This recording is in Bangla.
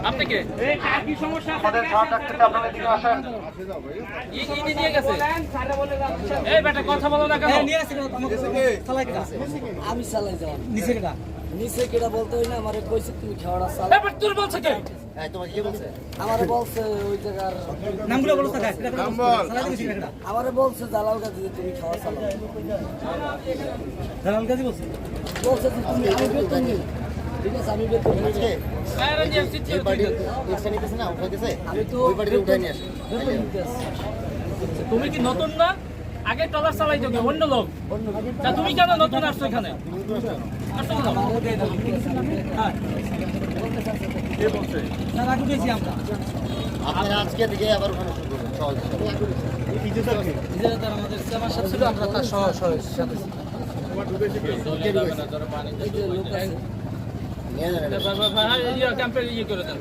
আপনি কে? কি সমস্যা আমাদের সার ডাক্তারকে আপনারা এদিকে আসেন। ইনি নিয়ে গেছে। এই বেটা কথা বলো না কেন? আমি চালাই যাও নিচে কেটা নিচে কেটা বলতে হয় না আমারে কইছে তুমি খাওয়াটা চালা এই বেটা তোর বলছে কে? তোমাকে কি বলছে? আমারে বলছে ওই জায়গার নামগুলো বলো টাকা চালাই দিছি কেটা আমারে বলছে জালাল গাছি যে তুমি খাওয়া চালাও জালাল গাজী বলছে বলছে যে তুমি আমি বেতন নিই ঠিক আছে আমি বেতন নিই আরে নিয়ে আসছি এই বাড়ি রিক্সা নিতেছে না, উঠাইতেছে? আমি তো ওই বাড়িতে উঠাই নিয়ে আসেন। বেতন নিতে আসছি তুমি কি নতুন না? আগে টলার চালাইতো কে? অন্য লোক। তা তুমি কেন নতুন আসছো এখানে? আসছো কেন? হ্যাঁ। কে বলছে? না রাখু দিয়েছি আমরা আপনারা আজকে থেকে আবার ওখানে শুরু করবেন, সহজ হিসাবে। ইজারাদার আমাদের চেয়ারম্যান সাহেব ছিল আমরা তার সহ সাথে এই যে লোক আছে নিয়ে যান এটা। ভাই ক্যাম্পে ইয়ে করে দেন।